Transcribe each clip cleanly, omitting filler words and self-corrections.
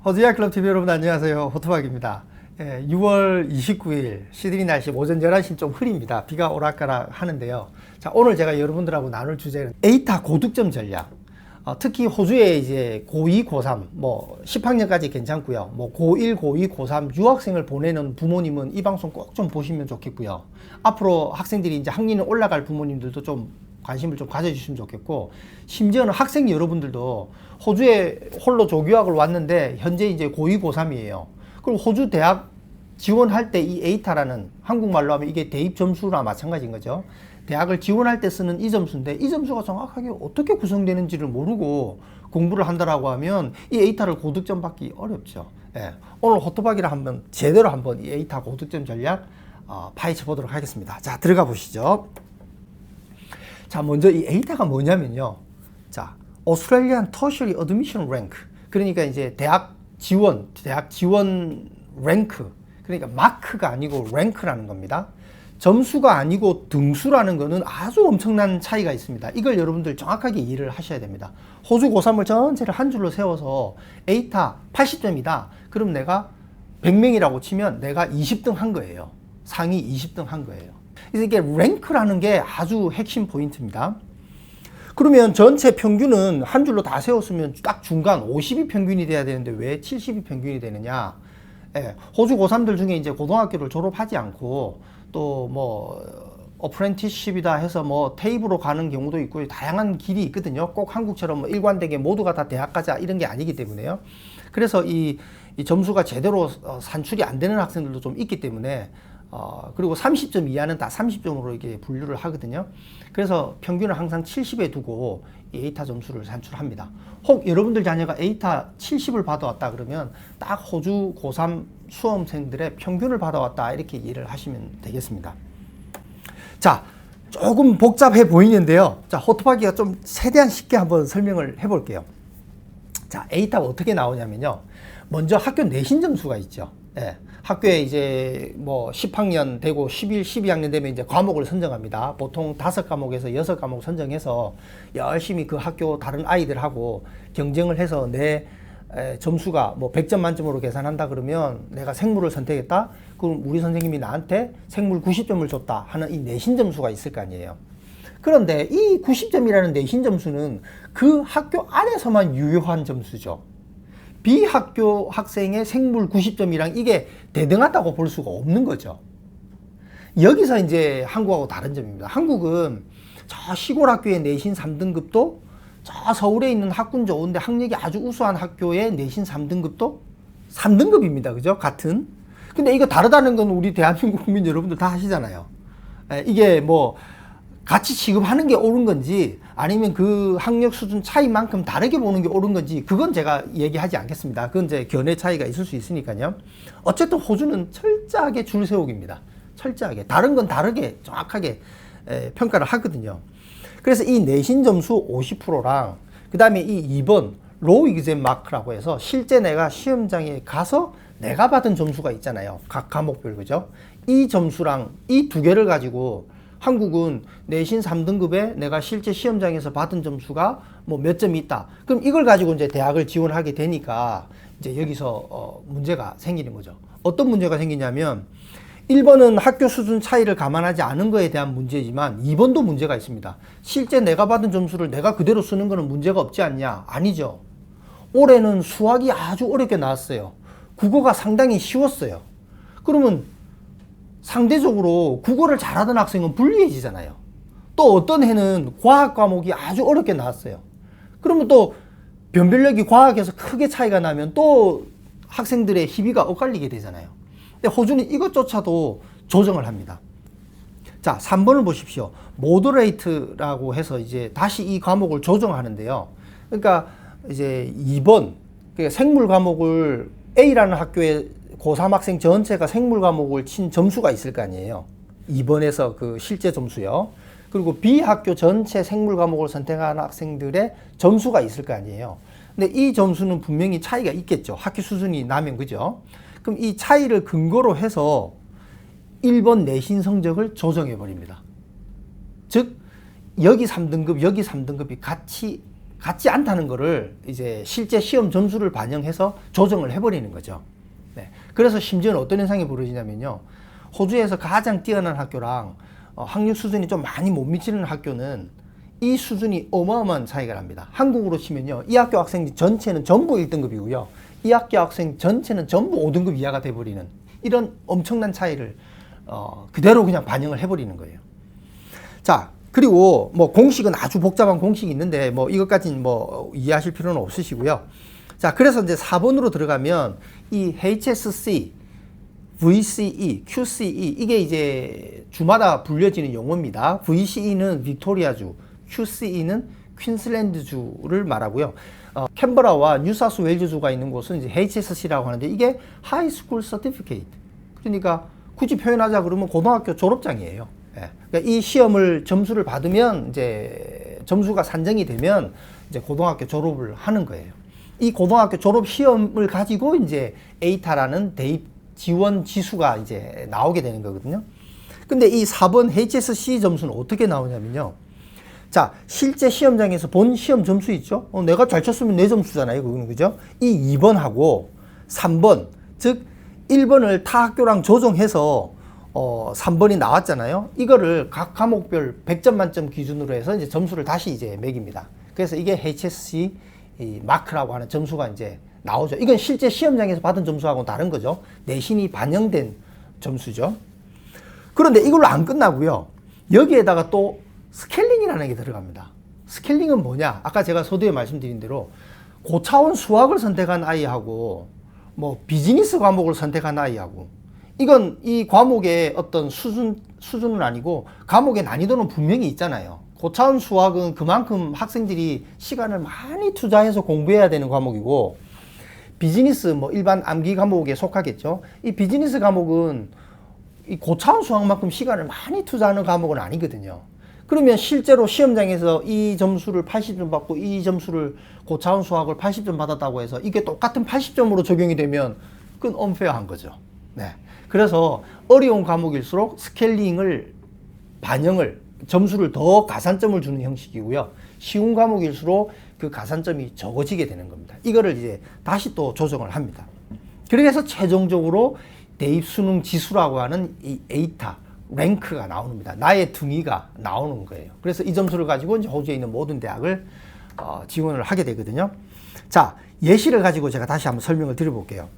호주야 클럽 TV 여러분 안녕하세요. 호토박입니다. 6월 29일 시드니 날씨 오전 11시는 좀 흐립니다. 비가 오락가락 하는데요. 자, 오늘 제가 여러분들하고 나눌 주제는 에이타 고득점 전략. 특히 호주에 이제 고2, 고3, 뭐 10학년까지 괜찮고요. 뭐 고1, 고2, 고3 유학생을 보내는 부모님은 이 방송 꼭 좀 보시면 좋겠고요. 앞으로 학생들이 이제 학년이 올라갈 부모님들도 좀 관심을 좀 가져주시면 좋겠고, 심지어는 학생 여러분들도 호주에 홀로 조교학을 왔는데 현재 이제 고2, 고3이에요. 그리고 호주 대학 지원할 때 이 에이타라는, 한국말로 하면 이게 대입 점수나 마찬가지인 거죠. 대학을 지원할 때 쓰는 이 점수인데, 이 점수가 정확하게 어떻게 구성되는지를 모르고 공부를 한다라고 하면 이 에이타를 고득점 받기 어렵죠. 오늘 호토박이라 한번 제대로 한번 이 에이타 고득점 전략 파헤쳐 보도록 하겠습니다. 자, 들어가 보시죠. 자, 먼저 이 에이타가 뭐냐면요. 자, Australian Tertiary Admission Rank. 그러니까 이제 대학 지원 랭크. 그러니까 마크가 아니고 랭크라는 겁니다. 점수가 아니고 등수라는 거는 아주 엄청난 차이가 있습니다. 이걸 여러분들 정확하게 이해를 하셔야 됩니다. 호주 고3을 전체를 한 줄로 세워서 에이타 80점이다. 그럼 내가 100명이라고 치면 내가 20등 한 거예요. 상위 20등 한 거예요. 그래서 이게 랭크라는 게 아주 핵심 포인트입니다. 그러면 전체 평균은 한 줄로 다 세웠으면 딱 중간 50이 평균이 돼야 되는데 왜 70이 평균이 되느냐? 호주 고3들 중에 이제 고등학교를 졸업하지 않고 또 뭐 어프렌티스십이다 해서 뭐 테이프로 가는 경우도 있고 다양한 길이 있거든요. 꼭 한국처럼 뭐 일관되게 모두가 다 대학 가자 이런 게 아니기 때문에요. 그래서 이 점수가 제대로 산출이 안 되는 학생들도 좀 있기 때문에 그리고 30점 이하는 다 30점으로 이렇게 분류를 하거든요. 그래서 평균을 항상 70에 두고 이 에이타 점수를 산출합니다. 혹 여러분들 자녀가 에이타 70을 받아왔다 그러면 딱 호주 고3 수험생들의 평균을 받아왔다 이렇게 이해를 하시면 되겠습니다. 자, 조금 복잡해 보이는데요. 자, 호토박이가 좀 최대한 쉽게 한번 설명을 해볼게요. 자, 에이타가 어떻게 나오냐면요. 먼저 학교 내신 점수가 있죠. 학교에 이제 뭐 10학년 되고 11, 12학년 되면 이제 과목을 선정합니다. 보통 5과목에서 6과목 선정해서 열심히 그 학교 다른 아이들하고 경쟁을 해서 내 점수가 뭐 100점 만점으로 계산한다 그러면 내가 생물을 선택했다? 그럼 우리 선생님이 나한테 생물 90점을 줬다 하는 이 내신 점수가 있을 거 아니에요. 그런데 이 90점이라는 내신 점수는 그 학교 안에서만 유효한 점수죠. 비학교 학생의 생물 90점이랑 이게 대등하다고 볼 수가 없는 거죠. 여기서 이제 한국하고 다른 점입니다. 한국은 저 시골 학교의 내신 3등급도 저 서울에 있는 학군 좋은데 학력이 아주 우수한 학교의 내신 3등급도 3등급입니다. 그죠? 같은. 근데 이거 다르다는 건 우리 대한민국 국민 여러분들 다 아시잖아요. 이게 뭐 같이 취급하는 게 옳은 건지 아니면 그 학력 수준 차이만큼 다르게 보는 게 옳은 건지 그건 제가 얘기하지 않겠습니다. 그건 이제 견해 차이가 있을 수 있으니까요. 어쨌든 호주는 철저하게 줄 세우기입니다. 철저하게. 다른 건 다르게 정확하게 평가를 하거든요. 그래서 이 내신 점수 50%랑 그 다음에 이 2번 로우 익젬 마크라고 해서 실제 내가 시험장에 가서 내가 받은 점수가 있잖아요. 각 과목별 그죠? 이 점수랑 이 두 개를 가지고 한국은 내신 3등급에 내가 실제 시험장에서 받은 점수가 뭐 몇 점이 있다. 그럼 이걸 가지고 이제 대학을 지원하게 되니까 이제 여기서 문제가 생기는 거죠. 어떤 문제가 생기냐면 1번은 학교 수준 차이를 감안하지 않은 거에 대한 문제지만 2번도 문제가 있습니다. 실제 내가 받은 점수를 내가 그대로 쓰는 거는 문제가 없지 않냐? 아니죠. 올해는 수학이 아주 어렵게 나왔어요. 국어가 상당히 쉬웠어요. 그러면 상대적으로 국어를 잘하던 학생은 불리해지잖아요. 또 어떤 해는 과학 과목이 아주 어렵게 나왔어요. 그러면 또 변별력이 과학에서 크게 차이가 나면 또 학생들의 희비가 엇갈리게 되잖아요. 근데 호주는 이것조차도 조정을 합니다. 자, 3번을 보십시오. 모더레이트라고 해서 이제 다시 이 과목을 조정하는데요. 그러니까 이제 2번, 그러니까 생물 과목을 A라는 학교에 고3 학생 전체가 생물 과목을 친 점수가 있을 거 아니에요. 2번에서 그 실제 점수요. 그리고 B 학교 전체 생물 과목을 선택한 학생들의 점수가 있을 거 아니에요. 근데 이 점수는 분명히 차이가 있겠죠. 학교 수준이 나면 그죠? 그럼 이 차이를 근거로 해서 1번 내신 성적을 조정해 버립니다. 즉 여기 3등급, 여기 3등급이 같이 같지 않다는 거를 이제 실제 시험 점수를 반영해서 조정을 해버리는 거죠. 네. 그래서 심지어는 어떤 현상이 벌어지냐면요. 호주에서 가장 뛰어난 학교랑 학력 수준이 좀 많이 못 미치는 학교는 이 수준이 어마어마한 차이가 납니다. 한국으로 치면요. 이 학교 학생 전체는 전부 1등급이고요. 이 학교 학생 전체는 전부 5등급 이하가 돼버리는 이런 엄청난 차이를 그대로 그냥 반영을 해버리는 거예요. 자, 그리고 뭐 공식은 아주 복잡한 공식이 있는데 뭐 이것까지는 뭐 이해하실 필요는 없으시고요. 자, 그래서 이제 4번으로 들어가면 이 HSC, VCE, QCE 이게 이제 주마다 불려지는 용어입니다. VCE는 빅토리아주, QCE는 퀸슬랜드주를 말하고요. 캔버라와 뉴사우스 웨일즈주가 있는 곳은 이제 HSC라고 하는데 이게 하이스쿨 서티피케이트. 그러니까 굳이 표현하자 그러면 고등학교 졸업장이에요. 예. 그러니까 이 시험을 점수를 받으면 이제 점수가 산정이 되면 이제 고등학교 졸업을 하는 거예요. 이 고등학교 졸업 시험을 가지고 이제 에이타라는 대입 지원 지수가 이제 나오게 되는 거거든요. 근데 이 4번 HSC 점수는 어떻게 나오냐면요. 자, 실제 시험장에서 본 시험 점수 있죠? 내가 잘 쳤으면 내 점수잖아요. 그거는, 그죠? 이 2번하고 3번, 즉 1번을 타 학교랑 조정해서 3번이 나왔잖아요. 이거를 각 과목별 100점 만점 기준으로 해서 이제 점수를 다시 이제 매깁니다. 그래서 이게 HSC 마크라고 하는 점수가 이제 나오죠. 이건 실제 시험장에서 받은 점수하고는 다른 거죠. 내신이 반영된 점수죠. 그런데 이걸로 안 끝나고요. 여기에다가 또 스케일링이라는 게 들어갑니다. 스케일링은 뭐냐? 아까 제가 서두에 말씀드린 대로 고차원 수학을 선택한 아이하고 뭐 비즈니스 과목을 선택한 아이하고 이건 이 과목의 어떤 수준은 아니고 과목의 난이도는 분명히 있잖아요. 고차원 수학은 그만큼 학생들이 시간을 많이 투자해서 공부해야 되는 과목이고 비즈니스 뭐 일반 암기 과목에 속하겠죠. 이 비즈니스 과목은 이 고차원 수학만큼 시간을 많이 투자하는 과목은 아니거든요. 그러면 실제로 시험장에서 이 점수를 80점 받고 이 점수를 고차원 수학을 80점 받았다고 해서 이게 똑같은 80점으로 적용이 되면 그건 언페어한 거죠. 네. 그래서 어려운 과목일수록 스케일링을 반영을 점수를 더 가산점을 주는 형식이고요. 쉬운 과목일수록 그 가산점이 적어지게 되는 겁니다. 이거를 이제 다시 또 조정을 합니다. 그래서 최종적으로 대입 수능 지수라고 하는 이 에이타 랭크가 나옵니다. 나의 등위가 나오는 거예요. 그래서 이 점수를 가지고 이제 호주에 있는 모든 대학을 지원을 하게 되거든요. 자, 예시를 가지고 제가 다시 한번 설명을 드려볼게요.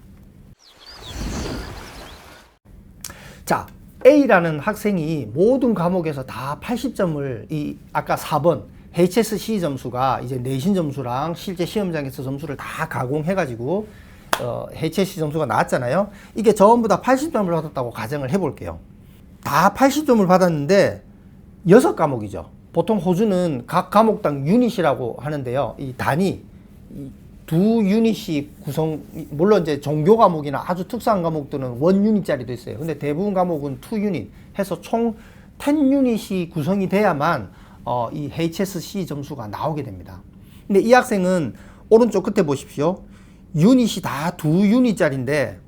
자, A라는 학생이 모든 과목에서 다 80점을 이 아까 4번 HSC 점수가 이제 내신 점수랑 실제 시험장에서 점수를 다 가공해가지고 HSC 점수가 나왔잖아요. 이게 전부 다 80점을 받았다고 가정을 해볼게요. 다 80점을 받았는데 6과목이죠. 보통 호주는 각 과목당 유닛이라고 하는데요. 이 단위, 두 유닛이 구성, 물론 이제 종교 과목이나 아주 특수한 과목들은 1유닛짜리도 있어요. 근데 대부분 과목은 2유닛 해서 총 10유닛이 구성이 돼야만 이 HSC 점수가 나오게 됩니다. 근데 이 학생은 오른쪽 끝에 보십시오. 유닛이 다 2유닛짜리인데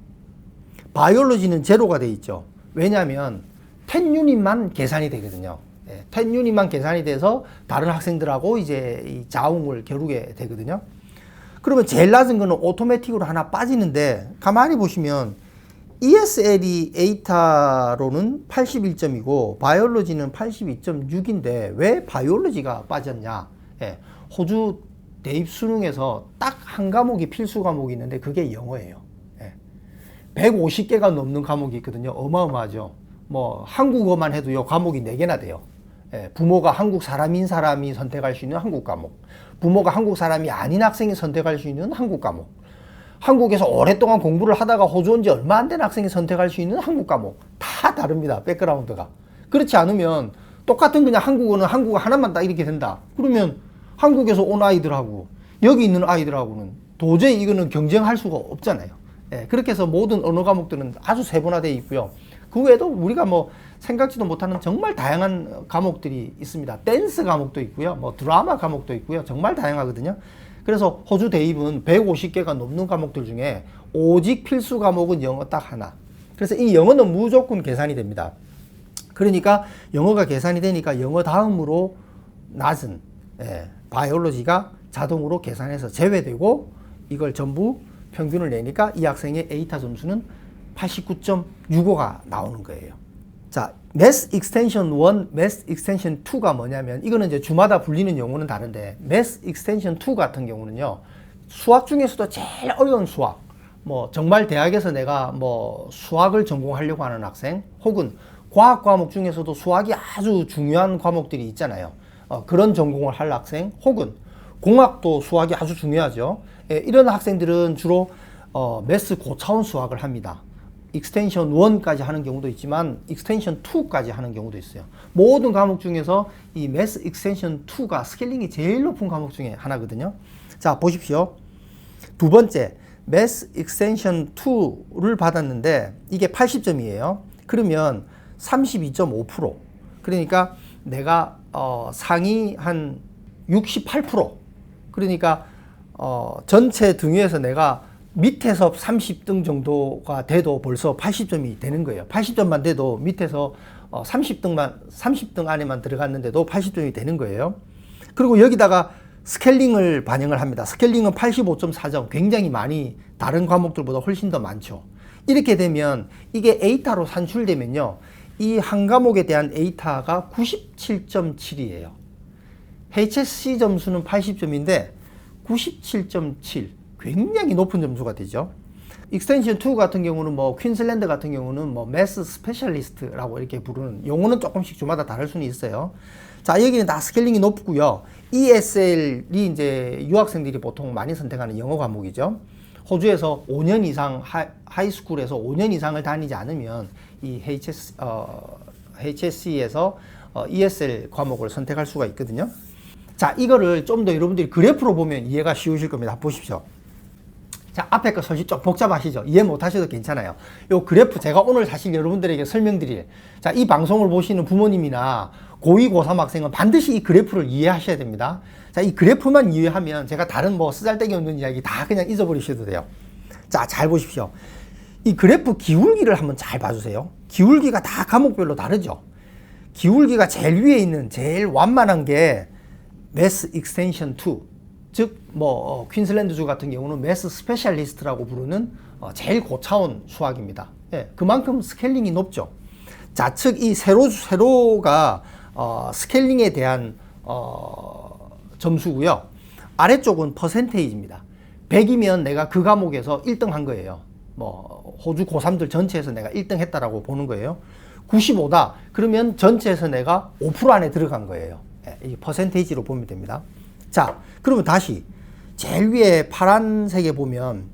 바이올로지는 제로가 돼 있죠. 왜냐하면 10유닛만 계산이 되거든요. 10유닛만 계산이 돼서 다른 학생들하고 이제 이 자웅을 겨루게 되거든요. 그러면 제일 낮은 거는 오토매틱으로 하나 빠지는데 가만히 보시면 ESL이 에이타로는 81점이고 바이올로지는 82.6인데 왜 바이올로지가 빠졌냐? 호주 대입 수능에서 딱 한 과목이 필수 과목이 있는데 그게 영어예요. 150개가 넘는 과목이 있거든요. 어마어마하죠. 뭐 한국어만 해도요 과목이 4개나 돼요. 부모가 한국 사람인 사람이 선택할 수 있는 한국 과목, 부모가 한국 사람이 아닌 학생이 선택할 수 있는 한국 과목, 한국에서 오랫동안 공부를 하다가 호주 온 지 얼마 안 된 학생이 선택할 수 있는 한국 과목 다 다릅니다. 백그라운드가. 그렇지 않으면 똑같은 그냥 한국어는 한국어 하나만 딱 이렇게 된다. 그러면 한국에서 온 아이들하고 여기 있는 아이들하고는 도저히 이거는 경쟁할 수가 없잖아요. 그렇게 해서 모든 언어 과목들은 아주 세분화되어 있고요. 그 외에도 우리가 뭐 생각지도 못하는 정말 다양한 과목들이 있습니다. 댄스 과목도 있고요. 뭐 드라마 과목도 있고요. 정말 다양하거든요. 그래서 호주 대입은 150개가 넘는 과목들 중에 오직 필수 과목은 영어 딱 하나. 그래서 이 영어는 무조건 계산이 됩니다. 그러니까 영어가 계산이 되니까 영어 다음으로 낮은 바이올로지가 자동으로 계산해서 제외되고 이걸 전부 평균을 내니까 이 학생의 에이타 점수는 89.65가 나오는 거예요. 자, Math Extension 1, Math Extension 2가 뭐냐면 이거는 이제 주마다 불리는 용어는 다른데 Math Extension 2 같은 경우는요. 수학 중에서도 제일 어려운 수학, 뭐 정말 대학에서 내가 뭐 수학을 전공하려고 하는 학생 혹은 과학 과목 중에서도 수학이 아주 중요한 과목들이 있잖아요. 그런 전공을 할 학생 혹은 공학도 수학이 아주 중요하죠. 예, 이런 학생들은 주로 매스 고차원 수학을 합니다. 익스텐션 1까지 하는 경우도 있지만 익스텐션 2까지 하는 경우도 있어요. 모든 과목 중에서 이 매스 익스텐션 2가 스케일링이 제일 높은 과목 중에 하나거든요. 자, 보십시오. 두 번째, 매스 익스텐션 2를 받았는데 이게 80점이에요. 그러면 32.5%. 그러니까 내가 상위 한 68%. 그러니까 전체 등위에서 내가 밑에서 30등 정도가 돼도 벌써 80점이 되는 거예요. 80점만 돼도 밑에서 30등 안에만 들어갔는데도 80점이 되는 거예요. 그리고 여기다가 스케일링을 반영을 합니다. 스케일링은 85.4점, 굉장히 많이 다른 과목들보다 훨씬 더 많죠. 이렇게 되면 이게 에이타로 산출되면요. 이 한 과목에 대한 에이타가 97.7이에요. HSC 점수는 80점인데 97.7. 굉장히 높은 점수가 되죠. 익스텐션 2 같은 경우는 뭐 퀸슬랜드 같은 경우는 뭐 매스 스페셜리스트라고 이렇게 부르는 용어는 조금씩 주마다 다를 수는 있어요. 자, 여기는 다 스케일링이 높고요. ESL이 이제 유학생들이 보통 많이 선택하는 영어 과목이죠. 호주에서 5년 이상 하이스쿨에서 5년 이상을 다니지 않으면 이 HSC에서 ESL 과목을 선택할 수가 있거든요. 자, 이거를 좀 더 여러분들이 그래프로 보면 이해가 쉬우실 겁니다. 보십시오. 자, 앞에 거 사실 좀 복잡하시죠? 이해 못 하셔도 괜찮아요. 요 그래프 제가 오늘 사실 여러분들에게 설명드릴, 자, 이 방송을 보시는 부모님이나 고2, 고3 학생은 반드시 이 그래프를 이해하셔야 됩니다. 자, 이 그래프만 이해하면 제가 다른 뭐 쓰잘데기 없는 이야기 다 그냥 잊어버리셔도 돼요. 자, 잘 보십시오. 이 그래프 기울기를 한번 잘 봐주세요. 기울기가 다 과목별로 다르죠? 기울기가 제일 위에 있는 제일 완만한 게 매스 익스텐션 2, 즉 뭐 퀸슬랜드주 같은 경우는 매스 스페셜리스트라고 부르는 제일 고차원 수학입니다. 예, 그만큼 스케일링이 높죠. 좌측 이 세로가 스케일링에 대한 점수고요. 아래쪽은 퍼센테이지입니다. 100이면 내가 그 과목에서 1등 한 거예요. 뭐 호주 고3들 전체에서 내가 1등 했다라고 보는 거예요. 95다. 그러면 전체에서 내가 5% 안에 들어간 거예요. 이 퍼센테이지로 보면 됩니다. 자, 그러면 다시 제일 위에 파란색에 보면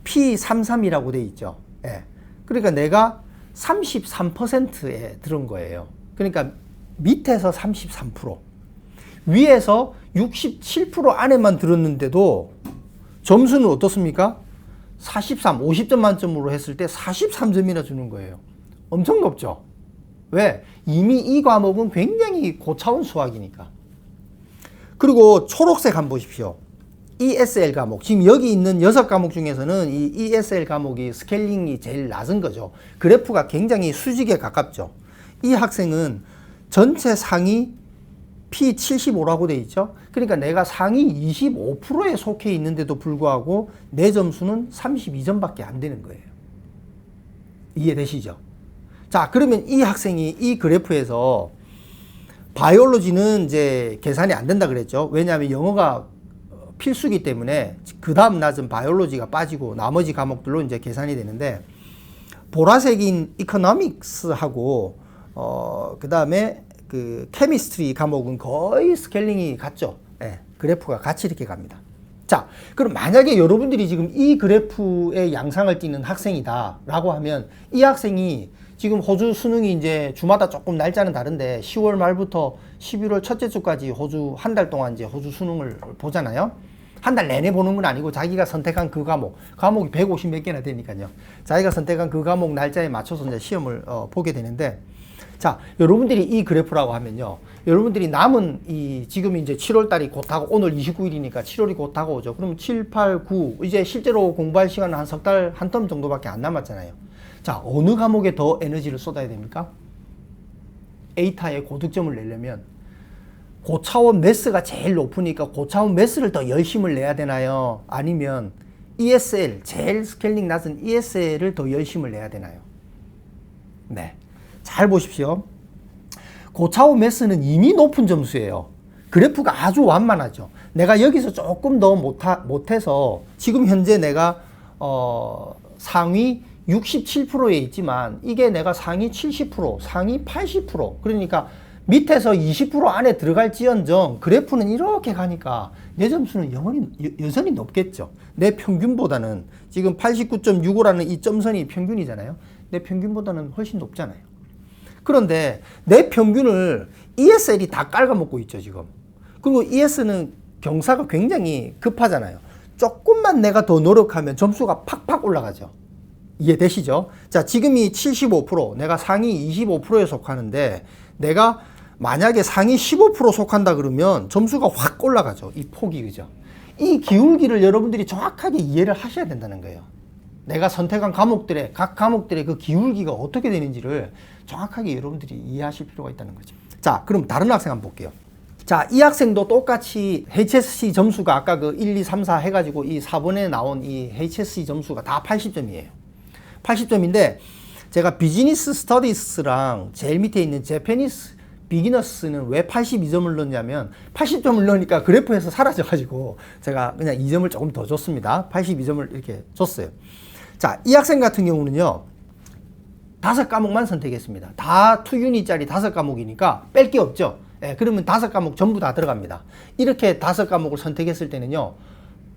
P33이라고 돼 있죠. 예. 그러니까 내가 33%에 들은 거예요. 그러니까 밑에서 33%, 위에서 67% 안에만 들었는데도 점수는 어떻습니까? 43, 50점 만점으로 했을 때 43점이나 주는 거예요. 엄청 높죠? 왜? 이미 이 과목은 굉장히 고차원 수학이니까. 그리고 초록색 한번 보십시오. ESL 과목. 지금 여기 있는 6과목 중에서는 이 ESL 과목이 스케일링이 제일 낮은 거죠. 그래프가 굉장히 수직에 가깝죠. 이 학생은 전체 상위 P75라고 돼 있죠. 그러니까 내가 상위 25%에 속해 있는데도 불구하고 내 점수는 32점밖에 안 되는 거예요. 이해되시죠? 자, 그러면 이 학생이 이 그래프에서 바이올로지는 이제 계산이 안 된다 그랬죠. 왜냐하면 영어가 필수기 때문에 그 다음 낮은 바이올로지가 빠지고 나머지 과목들로 이제 계산이 되는데, 보라색인 이코노믹스하고 그 다음에 그 케미스트리 과목은 거의 스케일링이 같죠. 예, 그래프가 같이 이렇게 갑니다. 자, 그럼 만약에 여러분들이 지금 이 그래프의 양상을 띠는 학생이다 라고 하면, 이 학생이 지금 호주 수능이 이제 주마다 조금 날짜는 다른데 10월 말부터 11월 첫째 주까지 호주 한 달 동안 이제 호주 수능을 보잖아요. 한 달 내내 보는 건 아니고 자기가 선택한 그 과목이 150 몇 개나 되니까요. 자기가 선택한 그 과목 날짜에 맞춰서 이제 시험을 보게 되는데, 자, 여러분들이 이 그래프라고 하면요. 여러분들이 남은 지금 이제 7월 달이 곧 하고, 오늘 29일이니까 7월이 곧 다가오죠. 그럼 7, 8, 9, 이제 실제로 공부할 시간은 한 석 달, 한 텀 정도밖에 안 남았잖아요. 자, 어느 과목에 더 에너지를 쏟아야 됩니까? 에이타의 고득점을 내려면 고차원 매스가 제일 높으니까 고차원 매스를 더 열심을 내야 되나요? 아니면 ESL, 제일 스케일링 낮은 ESL을 더 열심을 내야 되나요? 네. 잘 보십시오. 고차원 매스는 이미 높은 점수예요. 그래프가 아주 완만하죠. 내가 여기서 조금 더 못해서 지금 현재 내가 상위 67%에 있지만 이게 내가 상위 70%, 상위 80%, 그러니까 밑에서 20% 안에 들어갈지언정 그래프는 이렇게 가니까 내 점수는 여전히 높겠죠. 내 평균보다는 지금 89.65라는 이 점선이 평균이잖아요. 내 평균보다는 훨씬 높잖아요. 그런데 내 평균을 ESL이 다 깔아먹고 있죠, 지금. 그리고 ES는 경사가 굉장히 급하잖아요. 조금만 내가 더 노력하면 점수가 팍팍 올라가죠. 이해되시죠? 자, 지금이 75%, 내가 상위 25%에 속하는데 내가 만약에 상위 15% 속한다 그러면 점수가 확 올라가죠. 이 폭이, 그죠? 이 기울기를 여러분들이 정확하게 이해를 하셔야 된다는 거예요. 내가 선택한 과목들의, 각 과목들의 그 기울기가 어떻게 되는지를 정확하게 여러분들이 이해하실 필요가 있다는 거죠. 자, 그럼 다른 학생 한번 볼게요. 자, 이 학생도 똑같이 HSC 점수가 아까 그 1, 2, 3, 4 해가지고 이 4번에 나온 이 HSC 점수가 다 80점이에요. 80점인데 제가 비즈니스 스터디스랑 제일 밑에 있는 제페니스 비기너스는 왜 82점을 넣냐면 80점을 넣으니까 그래프에서 사라져가지고 제가 그냥 2점을 조금 더 줬습니다. 82점을 이렇게 줬어요. 자, 이 학생 같은 경우는요, 5과목만 선택했습니다. 다 2유닛짜리 5과목이니까 뺄 게 없죠. 예, 그러면 5과목 전부 다 들어갑니다. 이렇게 5과목을 선택했을 때는요,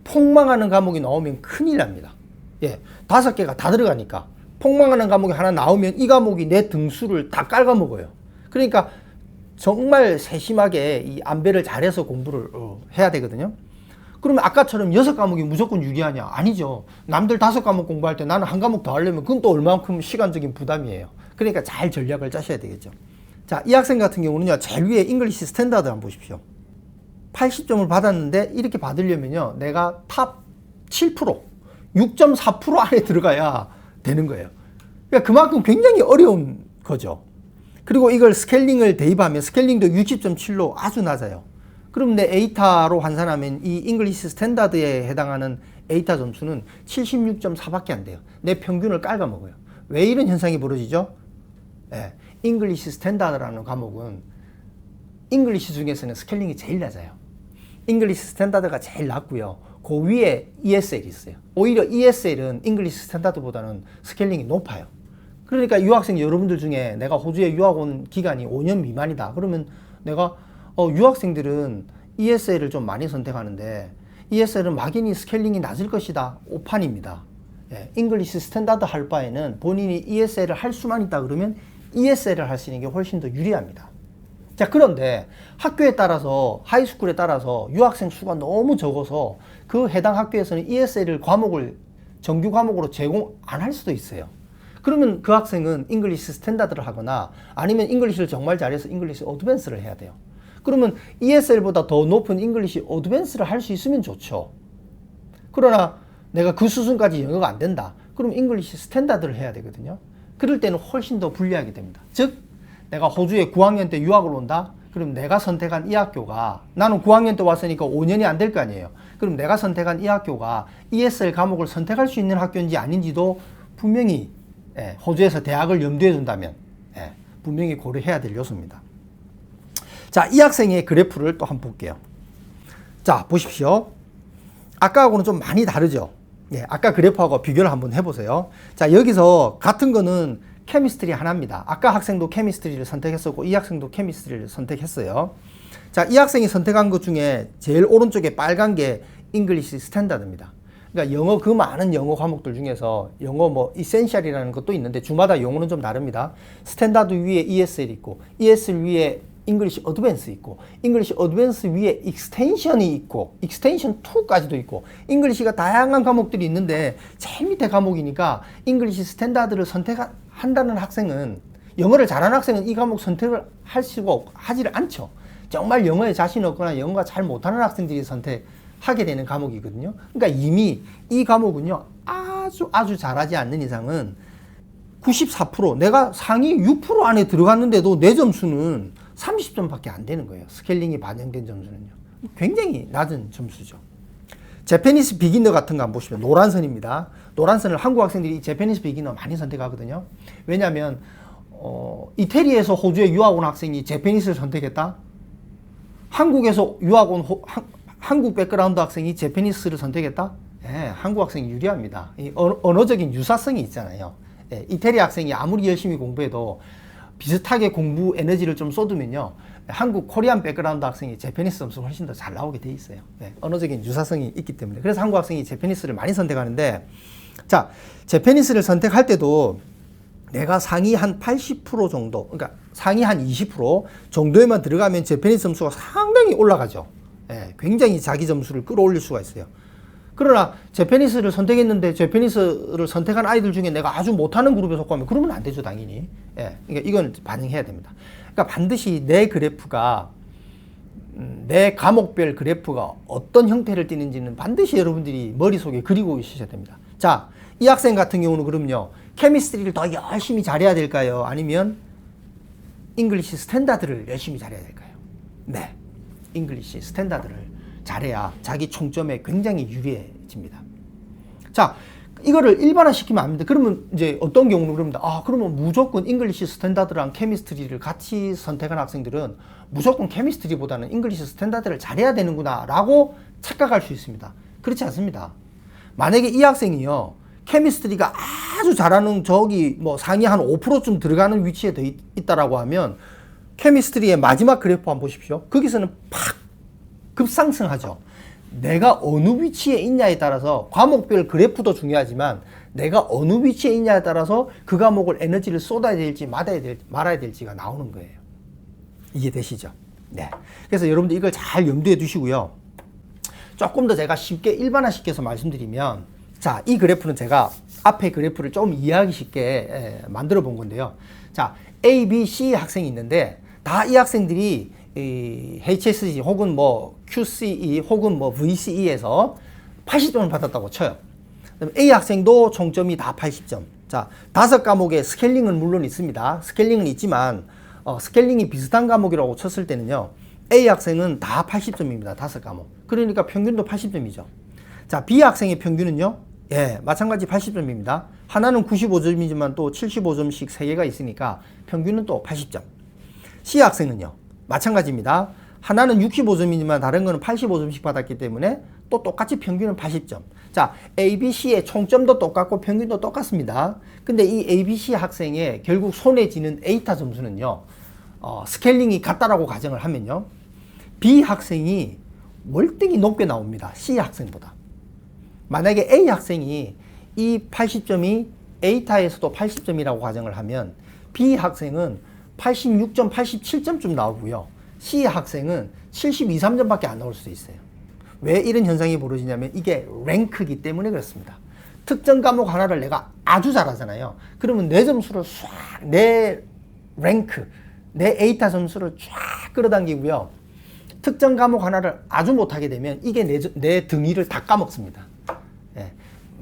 폭망하는 과목이 나오면 큰일 납니다. 예, 5개가 다 들어가니까 폭망하는 과목이 하나 나오면 이 과목이 내 등수를 다 깔아먹어요. 그러니까 정말 세심하게 이 안배를 잘해서 공부를 해야 되거든요. 그러면 아까처럼 6과목이 무조건 유리하냐? 아니죠. 남들 5과목 공부할 때 나는 한 과목 더 하려면 그건 또 얼마만큼 시간적인 부담이에요. 그러니까 잘 전략을 짜셔야 되겠죠. 자, 이 학생 같은 경우는요, 제일 위에 잉글리시 스탠다드 한번 보십시오. 80점을 받았는데 이렇게 받으려면요, 내가 탑 7%, 6.4% 안에 들어가야 되는 거예요. 그러니까 그만큼 굉장히 어려운 거죠. 그리고 이걸 스케일링을 대입하면 스케일링도 60.7로 아주 낮아요. 그럼 내 에이타로 환산하면 이 잉글리시 스탠다드에 해당하는 에이타 점수는 76.4밖에 안 돼요. 내 평균을 깔아먹어요. 왜 이런 현상이 벌어지죠? 예, 잉글리시 스탠다드라는 과목은 잉글리시 중에서는 스케일링이 제일 낮아요. 잉글리시 스탠다드가 제일 낮고요. 그 위에 ESL이 있어요. 오히려 ESL은 잉글리시 스탠다드보다는 스케일링이 높아요. 그러니까 유학생 여러분들 중에 내가 호주에 유학 온 기간이 5년 미만이다. 그러면 내가 유학생들은 ESL을 좀 많이 선택하는데 ESL은 막연히 스케일링이 낮을 것이다. 오판입니다. 예, 잉글리시 스탠다드 할 바에는 본인이 ESL을 할 수만 있다 그러면 ESL을 할 수 있는 게 훨씬 더 유리합니다. 자, 그런데 학교에 따라서 하이스쿨에 따라서 유학생 수가 너무 적어서 그 해당 학교에서는 ESL을 정규 과목으로 제공 안 할 수도 있어요. 그러면 그 학생은 잉글리시 스탠다드를 하거나 아니면 잉글리시를 정말 잘해서 잉글리시 어드밴스를 해야 돼요. 그러면 ESL보다 더 높은 잉글리시 어드밴스를 할 수 있으면 좋죠. 그러나 내가 그 수준까지 영어가 안 된다. 그럼 잉글리시 스탠다드를 해야 되거든요. 그럴 때는 훨씬 더 불리하게 됩니다. 즉, 내가 호주에 9학년 때 유학을 온다? 그럼 내가 선택한 이 학교가, 나는 9학년 때 왔으니까 5년이 안 될 거 아니에요. 그럼 내가 선택한 이 학교가 ESL 과목을 선택할 수 있는 학교인지 아닌지도 분명히 호주에서 대학을 염두에 둔다면 분명히 고려해야 될 요소입니다. 자, 이 학생의 그래프를 또 한번 볼게요. 자, 보십시오. 아까하고는 좀 많이 다르죠. 예, 아까 그래프하고 비교를 한번 해보세요. 자, 여기서 같은 거는 케미스트리 하나입니다. 아까 학생도 케미스트리를 선택했었고 이 학생도 케미스트리를 선택했어요. 자, 이 학생이 선택한 것 중에 제일 오른쪽에 빨간 게 잉글리시 스탠다드입니다. 그러니까 영어, 그 많은 영어 과목들 중에서 영어 뭐 이센셜이라는 것도 있는데 주마다 영어는 좀 다릅니다. 스탠다드 위에 ESL 있고 ESL 위에 잉글리시 어드밴스 있고 잉글리시 어드밴스 위에 익스텐션이 있고 익스텐션 2까지도 있고 잉글리시가 다양한 과목들이 있는데 제일 밑에 과목이니까 잉글리시 스탠다드를 선택한다는 학생은, 영어를 잘하는 학생은 이 과목 선택을 하지를 않죠. 정말 영어에 자신 없거나 영어가 잘 못하는 학생들이 선택하게 되는 과목이거든요. 그러니까 이미 이 과목은요, 아주 잘하지 않는 이상은 94%, 내가 상위 6% 안에 들어갔는데도 내 점수는 30점밖에 안 되는 거예요. 스케일링이 반영된 점수는요. 굉장히 낮은 점수죠. 재패니스 비기너 같은 거 한번 보시면 노란 선입니다. 노란 선을 한국 학생들이 재패니스 비기너 많이 선택하거든요. 왜냐하면 이태리에서 호주에 유학 온 학생이 재패니스를 선택했다? 한국에서 유학 온 한국 백그라운드 학생이 재패니스를 선택했다? 예, 한국 학생이 유리합니다. 이 언어적인 유사성이 있잖아요. 예, 이태리 학생이 아무리 열심히 공부해도 비슷하게 공부 에너지를 좀 쏟으면요, 한국 코리안 백그라운드 학생이 재패니스 점수가 훨씬 더 잘 나오게 돼 있어요. 예, 언어적인 유사성이 있기 때문에. 그래서 한국 학생이 재패니스를 많이 선택하는데, 자, 재패니스를 선택할 때도 내가 상위 한 80% 정도, 그러니까 상위 한 20% 정도에만 들어가면 재패니스 점수가 상당히 올라가죠. 예, 굉장히 자기 점수를 끌어올릴 수가 있어요. 그러나 재패니스를 선택했는데 재패니스를 선택한 아이들 중에 내가 아주 못하는 그룹에 속하면 그러면 안 되죠, 당연히. 예, 그러니까 이건 반영해야 됩니다. 그러니까 반드시 내 그래프가, 내 과목별 그래프가 어떤 형태를 띠는지는 반드시 여러분들이 머릿속에 그리고 있으셔야 됩니다. 자, 이 학생 같은 경우는 그럼요, 케미스트리를 더 열심히 잘해야 될까요? 아니면 잉글리시 스탠다드를 열심히 잘해야 될까요? 네, 잉글리시 스탠다드를 잘해야 자기 총점에 굉장히 유리해집니다. 자, 이거를 일반화시키면 안 됩니다. 그러면 이제 어떤 경우는 그럽니다. 아, 그러면 무조건 잉글리시 스탠다드랑 케미스트리를 같이 선택한 학생들은 무조건 케미스트리보다는 잉글리시 스탠다드를 잘해야 되는구나 라고 착각할 수 있습니다. 그렇지 않습니다. 만약에 이 학생이요, 케미스트리가 아주 잘하는 저기 뭐 상위 한 5%쯤 들어가는 위치에 더 있다라고 하면 케미스트리의 마지막 그래프 한번 보십시오. 거기서는 팍 급상승하죠. 내가 어느 위치에 있냐에 따라서 과목별 그래프도 중요하지만 내가 어느 위치에 있냐에 따라서 그 과목을 에너지를 쏟아야 될지 말아야 될지가 나오는 거예요. 이해되시죠? 네. 그래서 여러분들 이걸 잘 염두에 두시고요. 조금 더 제가 쉽게 일반화시켜서 말씀드리면, 자, 이 그래프는 제가 앞에 그래프를 좀 이해하기 쉽게 만들어 본 건데요. 자, A, B, C 학생이 있는데 다 이 학생들이 이 HSC 혹은 뭐 QCE 혹은 뭐 VCE에서 80점을 받았다고 쳐요. 그다음에 A 학생도 총점이 다 80점. 자, 5과목에 스케일링은 물론 있습니다. 스케일링은 있지만 스케일링이 비슷한 과목이라고 쳤을 때는요, A 학생은 다 80점입니다. 5과목. 그러니까 평균도 80점이죠. 자, B 학생의 평균은요, 예, 마찬가지 80점입니다. 하나는 95점이지만 또 75점씩 3개가 있으니까 평균은 또 80점. C 학생은요, 마찬가지입니다. 하나는 65점이지만 다른 거는 85점씩 받았기 때문에 또 똑같이 평균은 80점. 자, A, B, C의 총점도 똑같고 평균도 똑같습니다. 근데 이 A, B, C 학생의 결국 손에 쥐는 에이타 점수는요, 스케일링이 같다라고 가정을 하면요, B 학생이 월등히 높게 나옵니다. C 학생보다. 만약에 A 학생이 이 80점이 에이타에서도 80점이라고 가정을 하면 B 학생은 86점, 87점쯤 나오고요. C 학생은 72, 3점밖에 안 나올 수도 있어요. 왜 이런 현상이 벌어지냐면 이게 랭크이기 때문에 그렇습니다. 특정 과목 하나를 내가 아주 잘하잖아요. 그러면 내 점수를 쫙, 내 랭크, 내 에이타 점수를 쫙 끌어당기고요. 특정 과목 하나를 아주 못하게 되면 이게 내 등위를 다 까먹습니다. 예,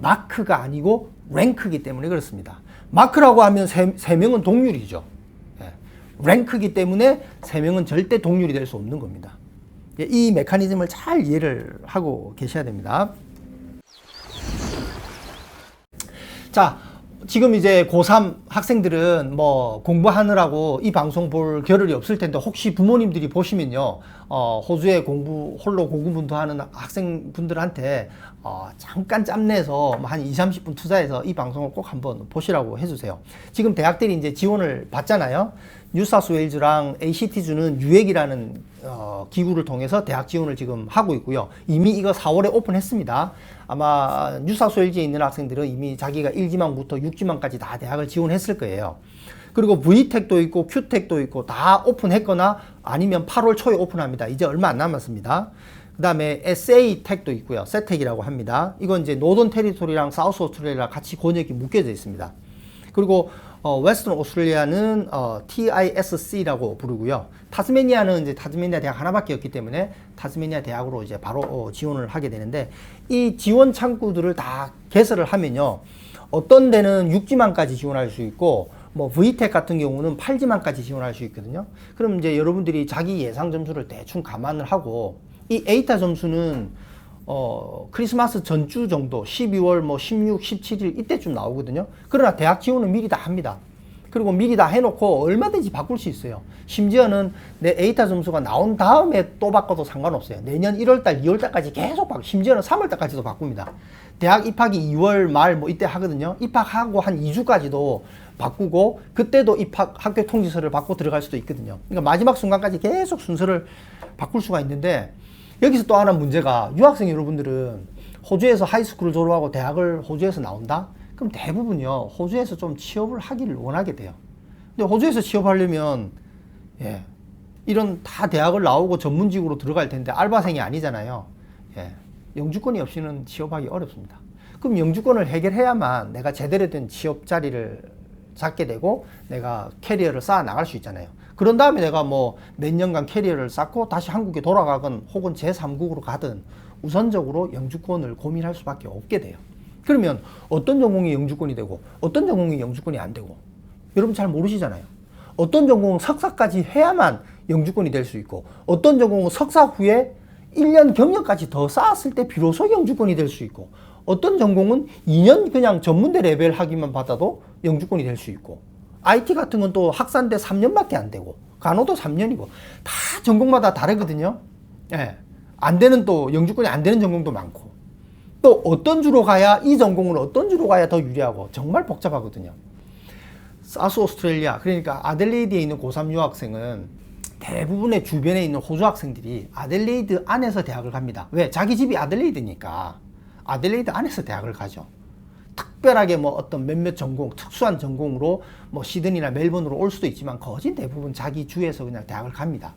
마크가 아니고 랭크이기 때문에 그렇습니다. 마크라고 하면 세 명은 동률이죠. 예, 랭크이기 때문에 3명은 절대 동률이 될 수 없는 겁니다. 예, 이 메커니즘을 잘 이해를 하고 계셔야 됩니다. 자, 지금 이제 고3 학생들은 뭐 공부하느라고 이 방송 볼 겨를이 없을 텐데 혹시 부모님들이 보시면요, 호주에 홀로 고군분투하는 학생분들한테 잠깐 짬내서 한 20-30분 투자해서 이 방송을 꼭 한번 보시라고 해주세요. 지금 대학들이 이제 지원을 받잖아요. 뉴사우스웨일즈랑 ACT주는 유액이라는 기구를 통해서 대학 지원을 지금 하고 있고요. 이미 이거 4월에 오픈했습니다. 아마 뉴사우스웨일즈에 있는 학생들은 이미 자기가 1지망부터 6지망까지 다 대학을 지원했을 거예요. 그리고 VTEC도 있고 QTEC도 있고 다 오픈했거나 아니면 8월 초에 오픈합니다. 이제 얼마 안 남았습니다. 그 다음에 SATEC도 있고요. 세텍이라고 합니다. 이건 이제 노던 테리토리랑 사우스 오스트레일리아 같이 권역이 묶여져 있습니다. 그리고 웨스턴 오스트레일리아는 TISC라고 부르고요. 타스메니아는 이제 타스메니아 대학 하나밖에 없기 때문에 타스메니아 대학으로 이제 바로 지원을 하게 되는데, 이 지원 창구들을 다 개설을 하면요, 어떤 데는 6지망까지 지원할 수 있고 뭐 VTech 같은 경우는 8지만까지 지원할 수 있거든요. 그럼 이제 여러분들이 자기 예상 점수를 대충 감안을 하고 이 에이타 점수는 크리스마스 전주 정도 12월 뭐 16, 17일 이때쯤 나오거든요. 그러나 대학 지원은 미리 다 합니다. 그리고 미리 다 해놓고 얼마든지 바꿀 수 있어요. 심지어는 내 에이타 점수가 나온 다음에 또 바꿔도 상관없어요. 내년 1월달, 2월달까지 계속 바꾸고 심지어는 3월달까지도 바꿉니다. 대학 입학이 2월 말 뭐 이때 하거든요. 입학하고 한 2주까지도 바꾸고 그때도 입학 학교 통지서를 받고 들어갈 수도 있거든요. 그러니까 마지막 순간까지 계속 순서를 바꿀 수가 있는데 여기서 또 하나 문제가 유학생 여러분들은 호주에서 하이스쿨을 졸업하고 대학을 호주에서 나온다? 그럼 대부분요 호주에서 좀 취업을 하기를 원하게 돼요. 근데 호주에서 취업하려면 이런 다 대학을 나오고 전문직으로 들어갈 텐데 알바생이 아니잖아요. 영주권이 없이는 취업하기 어렵습니다. 그럼 영주권을 해결해야만 내가 제대로 된 취업 자리를 잡게 되고 내가 캐리어를 쌓아 나갈 수 있잖아요. 그런 다음에 내가 뭐 몇 년간 캐리어를 쌓고 다시 한국에 돌아가건 혹은 제3국으로 가든 우선적으로 영주권을 고민할 수밖에 없게 돼요. 그러면 어떤 전공이 영주권이 되고 어떤 전공이 영주권이 안 되고 여러분 잘 모르시잖아요. 어떤 전공은 석사까지 해야만 영주권이 될 수 있고 어떤 전공은 석사 후에 1년 경력까지 더 쌓았을 때 비로소 영주권이 될 수 있고 어떤 전공은 2년 그냥 전문대 레벨 학위만 받아도 영주권이 될 수 있고 IT 같은 건 또 학사인데 3년밖에 안 되고 간호도 3년이고 다 전공마다 다르거든요. 안 되는 또 영주권이 안 되는 전공도 많고 또 어떤 주로 가야 이 전공을 어떤 주로 가야 더 유리하고 정말 복잡하거든요. 사우스 오스트레일리아 그러니까 아델레이드에 있는 고3 유학생은 대부분의 주변에 있는 호주 학생들이 아델레이드 안에서 대학을 갑니다. 왜? 자기 집이 아델레이드니까 아델레이드 안에서 대학을 가죠. 특별하게 뭐 어떤 몇몇 전공, 특수한 전공으로 뭐 시드니나 멜번으로 올 수도 있지만 거진 대부분 자기 주에서 그냥 대학을 갑니다.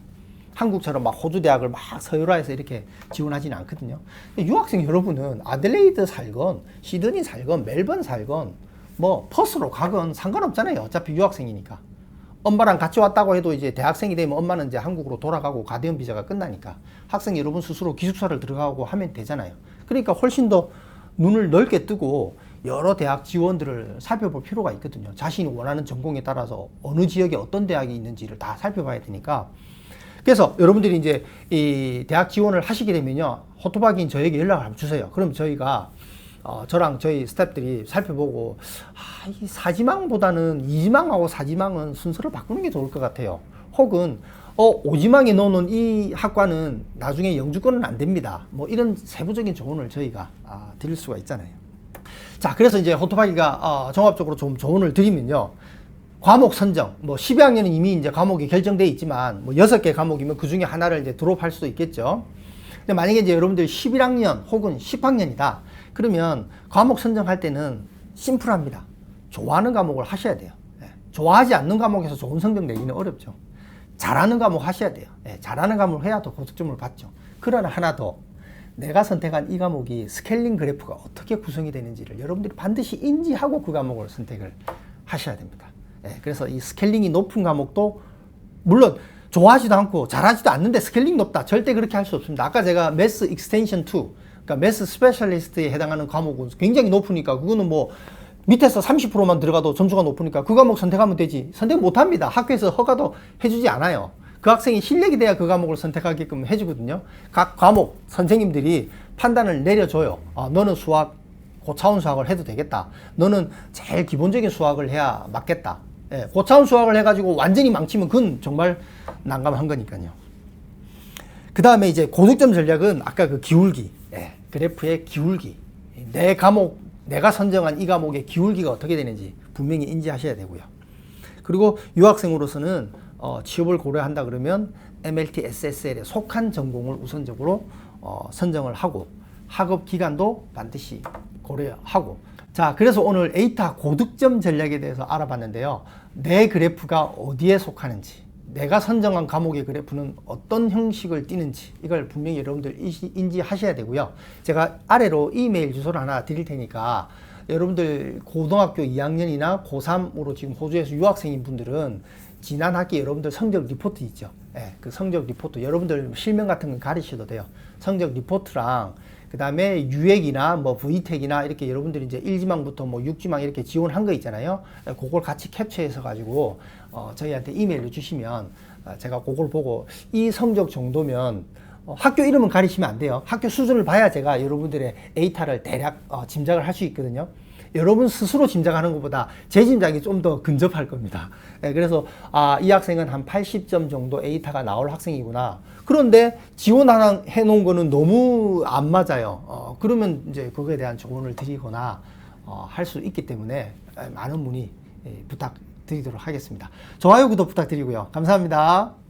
한국처럼 막 호주 대학을 막 서유라에서 이렇게 지원하지는 않거든요. 유학생 여러분은 아델레이드 살건 시드니 살건 멜번 살건 뭐 퍼스로 가건 상관없잖아요. 어차피 유학생이니까. 엄마랑 같이 왔다고 해도 이제 대학생이 되면 엄마는 이제 한국으로 돌아가고 가디언 비자가 끝나니까 학생 여러분 스스로 기숙사를 들어가고 하면 되잖아요. 그러니까 훨씬 더 눈을 넓게 뜨고 여러 대학 지원들을 살펴볼 필요가 있거든요. 자신이 원하는 전공에 따라서 어느 지역에 어떤 대학이 있는지를 다 살펴봐야 되니까. 그래서 여러분들이 이제 이 대학 지원을 하시게 되면요. 호토박이인 저에게 연락을 한번 주세요. 그럼 저희가 저랑 저희 스태프들이 살펴보고 이 4지망보다는 2지망하고 4지망은 순서를 바꾸는 게 좋을 것 같아요. 혹은 5지망에 넣어놓은 이 학과는 나중에 영주권은 안 됩니다. 뭐 이런 세부적인 조언을 저희가 드릴 수가 있잖아요. 자, 그래서 이제 호토박이가 종합적으로 좀 조언을 드리면요. 과목 선정, 뭐 12학년은 이미 이제 과목이 결정되어 있지만 뭐 6개 과목이면 그 중에 하나를 이제 드롭할 수도 있겠죠. 근데 만약에 이제 여러분들 11학년 혹은 10학년이다. 그러면 과목 선정할 때는 심플합니다. 좋아하는 과목을 하셔야 돼요. 좋아하지 않는 과목에서 좋은 성적 내기는 어렵죠. 잘하는 과목 하셔야 돼요. 잘하는 과목을 해야 더 고득점을 받죠. 그러나 하나 더, 내가 선택한 이 과목이 스케일링 그래프가 어떻게 구성이 되는지를 여러분들이 반드시 인지하고 그 과목을 선택을 하셔야 됩니다. 그래서 이 스케일링이 높은 과목도 물론 좋아하지도 않고 잘하지도 않는데 스케일링 높다. 절대 그렇게 할 수 없습니다. 아까 제가 매스 익스텐션 2, 그러니까 매스 스페셜리스트에 해당하는 과목은 굉장히 높으니까 그거는 뭐 밑에서 30%만 들어가도 점수가 높으니까 그 과목 선택하면 되지. 선택 못 합니다. 학교에서 허가도 해주지 않아요. 그 학생이 실력이 돼야 그 과목을 선택하게끔 해주거든요. 각 과목 선생님들이 판단을 내려줘요. 너는 수학, 고차원 수학을 해도 되겠다. 너는 제일 기본적인 수학을 해야 맞겠다. 고차원 수학을 해가지고 완전히 망치면 그건 정말 난감한 거니까요. 그 다음에 이제 고득점 전략은 아까 그 기울기, 그래프의 기울기. 내 과목, 내가 선정한 이 과목의 기울기가 어떻게 되는지 분명히 인지하셔야 되고요. 그리고 유학생으로서는 취업을 고려한다 그러면 MLT SSL에 속한 전공을 우선적으로 선정을 하고 학업 기간도 반드시 고려하고. 자, 그래서 오늘 에이타 고득점 전략에 대해서 알아봤는데요. 내 그래프가 어디에 속하는지, 내가 선정한 과목의 그래프는 어떤 형식을 띠는지 이걸 분명히 여러분들 인지하셔야 되고요. 제가 아래로 이메일 주소를 하나 드릴 테니까 여러분들 고등학교 2학년이나 고3으로 지금 호주에서 유학생인 분들은 지난 학기 여러분들 성적 리포트 있죠. 그 성적 리포트 여러분들 실명 같은 건 가리셔도 돼요. 성적 리포트랑 그 다음에 유액이나 뭐 VTEC이나 이렇게 여러분들이 이제 1지망부터 뭐 6지망 이렇게 지원한 거 있잖아요. 그걸 같이 캡처해서 가지고 저희한테 이메일을 주시면 제가 그걸 보고 이 성적 정도면 학교 이름은 가리시면 안 돼요. 학교 수준을 봐야 제가 여러분들의 에이타를 대략 짐작을 할 수 있거든요. 여러분 스스로 짐작하는 것보다 제 짐작이 좀 더 근접할 겁니다. 그래서 이 학생은 한 80점 정도 에이타가 나올 학생이구나. 그런데 지원해 놓은 거는 너무 안 맞아요. 그러면 이제 그거에 대한 조언을 드리거나 할 수 있기 때문에 많은 문의 부탁드리도록 하겠습니다. 좋아요, 구독 부탁드리고요. 감사합니다.